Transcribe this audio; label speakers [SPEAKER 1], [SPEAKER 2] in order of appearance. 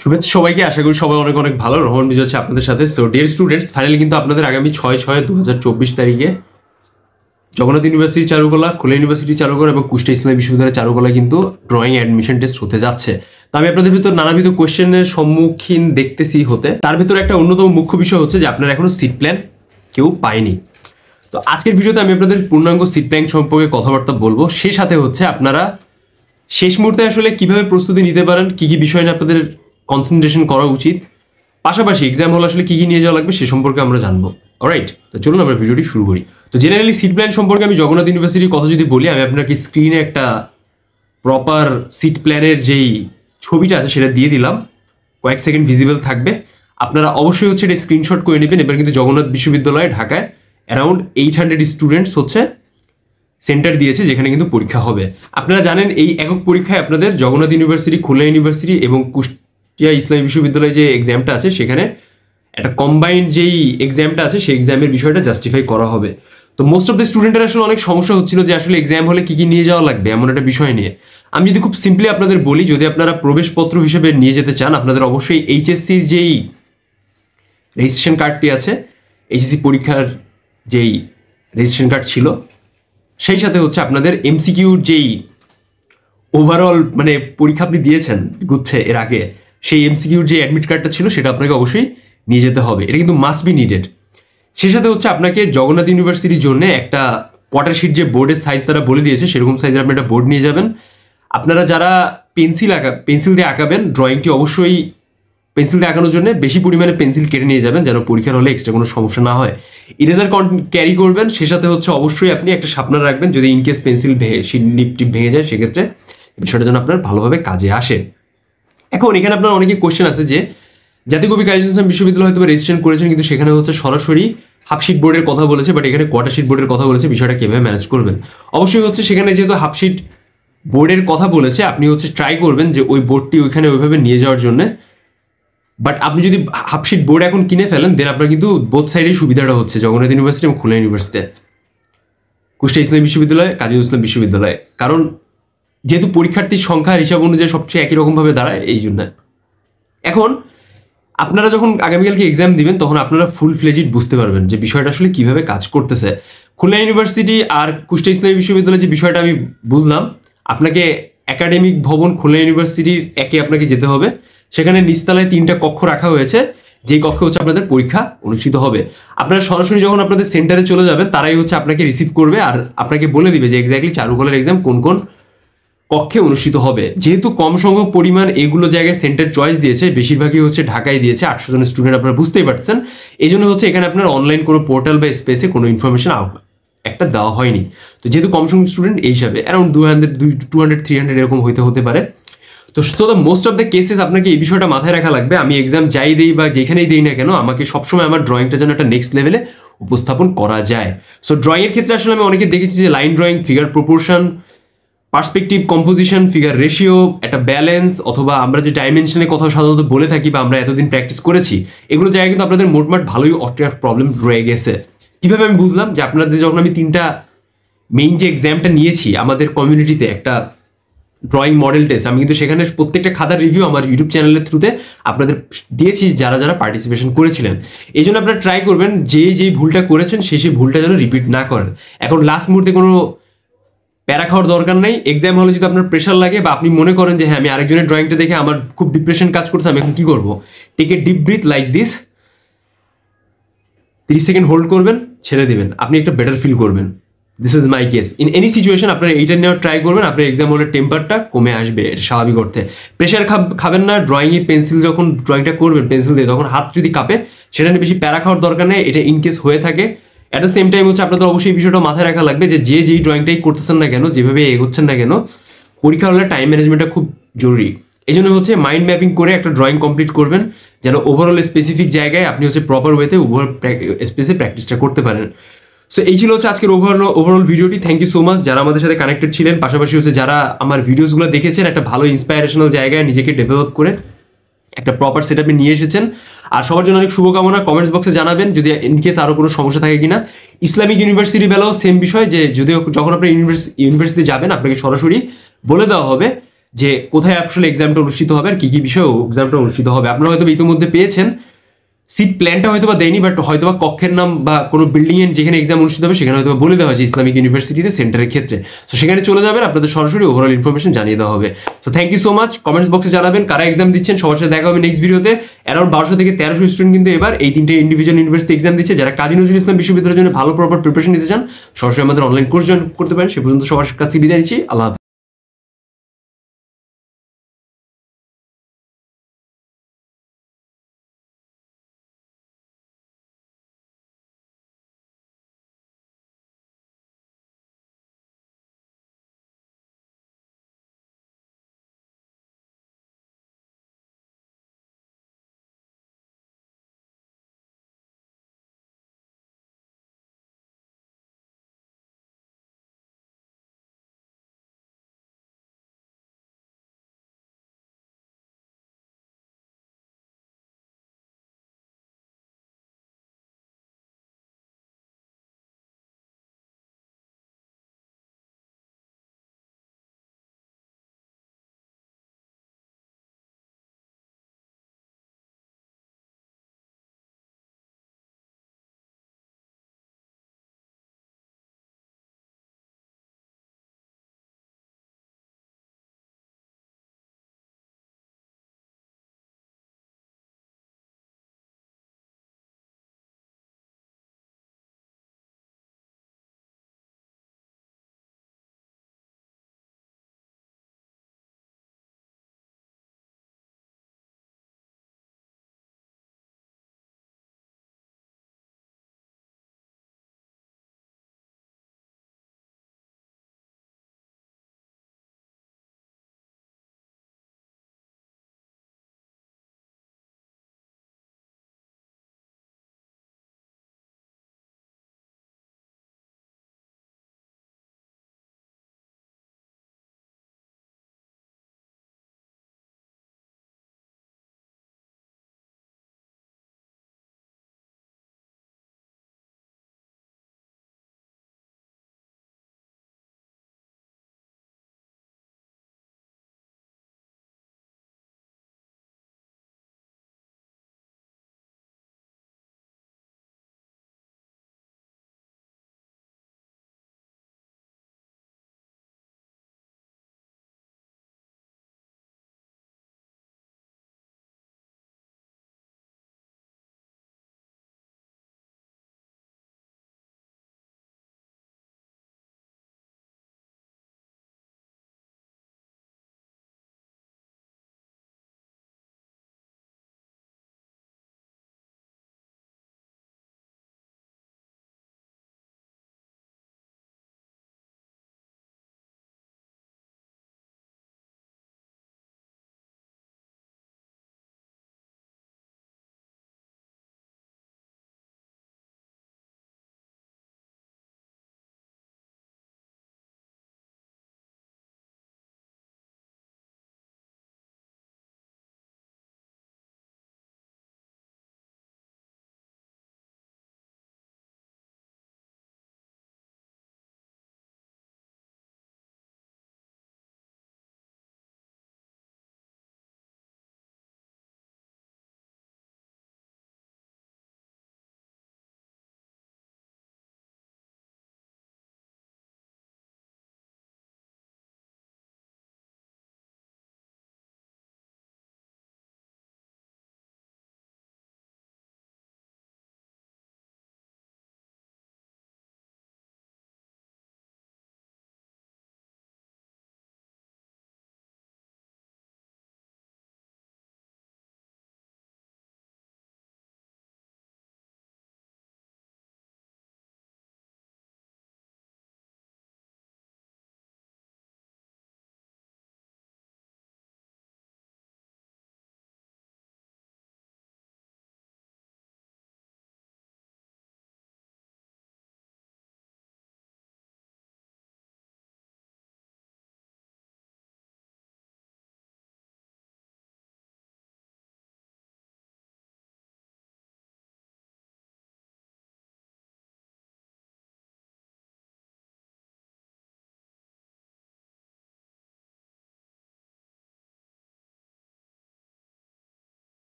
[SPEAKER 1] শুভেচ্ছা সবাইকে, আশা করি সবাই অনেক অনেক ভালো। রহমান বিজয় হচ্ছে আপনাদের সাথে। সো ডিয়ার স্টুডেন্টস, ফাইনালি কিন্তু আপনাদের আগামী 6/6/2024 তারিখে জগন্নাথ ইউনিভার্সিটি চারুকলা, খুলনা ইউনিভার্সিটি চারুকলা এবং কুষ্টিয়া ইসলামী বিশ্ববিদ্যালয় চারুকলা কিন্তু ড্রয়িং অ্যাডমিশন টেস্ট হতে যাচ্ছে। তো আমি আপনাদের ভিতর নানাবিধ কোয়েশ্চেনের সম্মুখীন দেখতেছি হতে। তার ভিতরে একটা অন্যতম মুখ্য বিষয় হচ্ছে যে আপনারা এখনো সিট প্ল্যান কেউ পায়নি। তো আজকের ভিডিওতে আমি আপনাদের পূর্ণাঙ্গ সিট প্ল্যান সম্পর্কে কথাবার্তা বলবো। সেই সাথে হচ্ছে আপনারা শেষ মুহূর্তে আসলে কিভাবে প্রস্তুতি নিতে পারেন, কি কি বিষয় নিয়ে আপনাদের কনসেন্ট্রেশন করা উচিত, পাশাপাশি এক্সাম হল আসলে কি কি নিয়ে যাওয়া লাগবে সে সম্পর্কে আমরা জানবো। অলরাইট, তো চলুন আমরা ভিডিওটি শুরু করি। তো জেনারেলি সিট প্ল্যান সম্পর্কে আমি জগন্নাথ ইউনিভার্সিটির কথা যদি বলি, আমি আপনাকে স্ক্রিনে একটা প্রপার সিট প্ল্যানের যেই ছবিটা আছে সেটা দিয়ে দিলাম, কয়েক সেকেন্ড ভিজিবল থাকবে। আপনারা অবশ্যই হচ্ছে এটা স্ক্রিনশট করে নেবেন। এবার কিন্তু জগন্নাথ বিশ্ববিদ্যালয়ে ঢাকায় অ্যারাউন্ড 800 স্টুডেন্টস হচ্ছে সেন্টার দিয়েছে যেখানে কিন্তু পরীক্ষা হবে। আপনারা জানেন এই একক পরীক্ষায় আপনাদের জগন্নাথ ইউনিভার্সিটি, খুলনা ইউনিভার্সিটি এবং কুষ্টিয়া ইসলামী বিশ্ববিদ্যালয়ে যে এক্সামটা আছে সেখানে একটা কম্বাইন্ড যেই এক্সামটা আছে সেই এক্সামের বিষয়টা জাস্টিফাই করা হবে। তো মোস্ট অফ দ্য স্টুডেন্টের আসলে অনেক সমস্যা হচ্ছিল যে আসলে এক্সাম হলে কি কি নিয়ে যাওয়া লাগবে এমন একটা বিষয় নিয়ে। আমি যদি খুব সিম্পলি আপনাদের বলি, যদি আপনারা প্রবেশপত্র হিসেবে নিয়ে যেতে চান, আপনাদের অবশ্যই এইচএসসির যেই রেজিস্ট্রেশন কার্ডটি আছে, এইচএসসি পরীক্ষার যেই রেজিস্ট্রেশন কার্ড ছিল, সেই সাথে হচ্ছে আপনাদের এমসিকিউর যেই ওভারঅল মানে পরীক্ষা আপনি দিয়েছেন গুচ্ছে এর আগে, সেই এমসিকিউর যে অ্যাডমিট কার্ডটা ছিল সেটা আপনাকে অবশ্যই নিয়ে যেতে হবে। এটা কিন্তু মাস্ট বি নিডেড। সেই সাথে হচ্ছে আপনাকে জগন্নাথ ইউনিভার্সিটির জন্য একটা কোয়ার্টার শিট যে বোর্ডের সাইজ তারা বলে দিয়েছে সেরকম সাইজের আপনি একটা বোর্ড নিয়ে যাবেন। আপনারা যারা পেন্সিল দিয়ে আঁকাবেন, ড্রয়িংটি অবশ্যই পেন্সিল দিয়ে আঁকানোর জন্য বেশি পরিমাণে পেন্সিল কেটে নিয়ে যাবেন যেন পরীক্ষার হলে এক্সট্রা কোনো সমস্যা না হয়। ইরেজার ক্যারি করবেন। সে সাথে হচ্ছে অবশ্যই আপনি একটা শার্পনার রাখবেন, যদি ইনকেস পেন্সিল নিপ টিপ ভেঙে যায় সেক্ষেত্রে বিষয়টা যেন আপনার ভালোভাবে কাজে আসে। এখন এখানে আপনার অনেকে কোয়েশ্চেন আছে যে জাতীয় কবি কাজী নজরুল ইসলাম বিশ্ববিদ্যালয় হয়তো রেজিস্ট্রেশন করেছেন কিন্তু সেখানে হচ্ছে সরাসরি হাফশিট বোর্ডের কথা বলেছে, বাট এখানে কোয়ার্টার শিট বোর্ডের কথা বলেছে, বিষয়টা কীভাবে ম্যানেজ করবেন। অবশ্যই হচ্ছে সেখানে যেহেতু হাফশিট বোর্ডের কথা বলেছে, আপনি হচ্ছে ট্রাই করবেন যে ওই বোর্ডটি ওইখানে ওইভাবে নিয়ে যাওয়ার জন্য। বাট আপনি যদি হাফশিট বোর্ড এখন কিনে ফেলেন দেন আপনার কিন্তু বোথ সাইডেই সুবিধাটা হচ্ছে, জগন্নাথ ইউনিভার্সিটি এবং খুলনা ইউনিভার্সিটিতে, কুষ্টিয়া ইসলামী বিশ্ববিদ্যালয়, কাজী নজরুল ইসলাম বিশ্ববিদ্যালয়। কারণ যেহেতু পরীক্ষার্থীর সংখ্যার হিসাব অনুযায়ী সবচেয়ে একই রকমভাবে দাঁড়ায় এই জন্য। এখন আপনারা যখন আগামীকালকে এক্সাম দিবেন তখন আপনারা ফুল ফ্লেজিড বুঝতে পারবেন যে বিষয়টা আসলে কীভাবে কাজ করতেছে। খুলনা ইউনিভার্সিটি আর কুষ্টিয়া ইসলামী বিশ্ববিদ্যালয়ের যে বিষয়টা আমি বুঝলাম, আপনাকে একাডেমিক ভবন খুলনা ইউনিভার্সিটির একে আপনাকে যেতে হবে। সেখানে নিচতলায় 3টা কক্ষ রাখা হয়েছে, যেই কক্ষে হচ্ছে আপনাদের পরীক্ষা অনুষ্ঠিত হবে। আপনারা সরাসরি যখন আপনাদের সেন্টারে চলে যাবেন তারাই হচ্ছে আপনাকে রিসিভ করবে আর আপনাকে বলে দিবে যে এক্স্যাক্টলি চারুকলার এক্সাম কোন কোন কক্ষে অনুষ্ঠিত হবে। যেহেতু কম সংখ্যক পরিমাণ এগুলো জায়গায় সেন্টার চয়েস দিয়েছে, বেশিরভাগই হচ্ছে ঢাকায় দিয়েছে, 800 জন স্টুডেন্ট আপনারা বুঝতেই পারছেন। এই জন্য হচ্ছে এখানে আপনার অনলাইন কোনো পোর্টাল বা স্পেসে কোনো ইনফরমেশন একটা দেওয়া হয়নি। তো যেহেতু কম সংখ্যক স্টুডেন্ট এই হিসাবে অ্যারাউন্ড 200-300 এরকম হতে পারে। তো the most of the cases আপনাকে এই বিষয়টা মাথায় রাখা লাগবে। আমি এক্সাম যাই দিই বা যেখানেই দিই না কেন, আমাকে সবসময় আমার ড্রয়িংটা যেন একটা নেক্সট লেভেলে উপস্থাপন করা যায়। সো ড্রয়িংয়ের ক্ষেত্রে আসলে আমি অনেকে দেখেছি যে line drawing, figure proportion, perspective, composition, figure ratio, একটা ব্যালেন্স, অথবা আমরা যে ডাইমেনশনের কথা সাধারণত বলে থাকি বা আমরা এতদিন প্র্যাকটিস করেছি, এগুলো জায়গায় কিন্তু আপনাদের মোটমাট ভালোই প্রবলেম রয়ে গেছে। কীভাবে আমি বুঝলাম যে আপনাদের যখন আমি 3টা মেইন যে এক্সামটা নিয়েছি আমাদের কমিউনিটিতে একটা ড্রয়িং মডেল টেস্ট, আমি কিন্তু সেখানে প্রত্যেকটা খাতার রিভিউ আমার ইউটিউব চ্যানেলের থ্রুতে আপনাদের দিয়েছি যারা যারা পার্টিসিপেশন করেছিলেন। এই জন্য আপনারা ট্রাই করবেন যেই ভুলটা করেছেন সেই ভুলটা যেন রিপিট না করেন। এখন লাস্ট মুহূর্তে কোনো প্যারা খাওয়ার দরকার নেই। এক্সাম হলে যদি আপনার প্রেশার লাগে বা আপনি মনে করেন যে হ্যাঁ আমি আরেকজনের ড্রয়িংটা দেখে আমার খুব ডিপ্রেশন কাজ করছে, আমি এখন কী করবো, take a deep breath like this, 30 second hold করবেন, ছেড়ে দেবেন, আপনি একটা বেটার ফিল করবেন। This is my case. In any situation আপনারা এইটা নেওয়ার ট্রাই করবেন, আপনার এক্সাম হলে টেম্পারটা কমে আসবে, এটা স্বাভাবিক অর্থে। প্রেশার খাবেন না। ড্রয়িংয়ে পেন্সিল যখন ড্রয়িংটা করবেন পেন্সিল দিয়ে, তখন হাত যদি কাঁপে সেটা নিয়ে বেশি প্যারা খাওয়ার দরকার নেই। এটা ইনকেস হয়ে থাকে অ্যাট দ্য সেম টাইম হচ্ছে আপনাদের অবশ্যই এই বিষয়টা মাথায় রাখা লাগবে যে যেই ড্রয়িংটাই করতেছেন না কেন, যেভাবে এগোচ্ছেন না কেন, পরীক্ষা হলে টাইম ম্যানেজমেন্টটা খুব জরুরি। এই জন্য হচ্ছে মাইন্ড ম্যাপিং করে একটা ড্রয়িং কমপ্লিট করবেন যেন ওভারঅল স্পেসিফিক জায়গায় আপনি হচ্ছে প্রপার ওয়েতে স্পেসে প্র্যাকটিসটা করতে পারেন। সো এই ছিল হচ্ছে আজকের ওভারঅল ভিডিওটি। থ্যাংক ইউ সো মাচ যারা আমাদের সাথে কানেক্টেড ছিলেন, পাশাপাশি হচ্ছে যারা আমার ভিডিওসগুলো দেখেছেন, একটা ভালো ইন্সপায়ারেশনাল জায়গায় নিজেকে ডেভেলপ করে একটা প্রপার সেট আপে নিয়ে এসেছেন। আর সবার জন্য অনেক শুভকামনা। কমেন্টস বক্সে জানাবেন যদি ইনকেস আরও কোনো সমস্যা থাকে কিনা। ইসলামিক ইউনিভার্সিটি বেলাও সেম বিষয়, যে যদিও যখন আপনি ইউনিভার্সিটি যাবেন আপনাকে সরাসরি বলে দেওয়া হবে যে কোথায় আসলে এক্সামটা অনুষ্ঠিত হবে আর কি কি বিষয়ে এক্সামটা অনুষ্ঠিত হবে। আপনারা হয়তো ইতিমধ্যে পেয়েছেন, সিট প্ল্যানটা হয়তো বা দেয়নি, বাট হয়তো বা কক্ষের নাম বা কোনো বিল্ডিং এর যেখানে এক্সাম অনুষ্ঠিত হবে সেখানে হয়তো বলে দেওয়া হয়েছে ইসলামিক ইউনিভার্সিটিতে সেন্টারের ক্ষেত্রে। তো সেখানে চলে যাবেন, আপনাদের সরাসরি ওভারঅল ইনফরমেশন জানিয়ে দেওয়া হবে। তো thank you so much. Comments বক্সে জানাবেন কারা এক্সাম দিচ্ছেন। সবার সাথে দেখা হবে নেক্সট ভিডিওতে। অ্যারাউন্ড 1200 থেকে 1300 স্টুডেন্ট কিন্তু এবার এই 3টে ইন্ডিভিজুয়াল ইউনিভার্সিটি এক্সাম দিচ্ছে। যারা কাজী নজরুল ইসলাম বিশ্ববিদ্যালয়ের জন্য ভালো প্রপার প্রিপারেশন নিতে চান, সরাসরি আমাদের অনলাইন কোর্স জয়েন করতে পারেন। সে পর্যন্ত সবার কাছে বিদায় নিচ্ছি। আল্লাহ হাফেজ।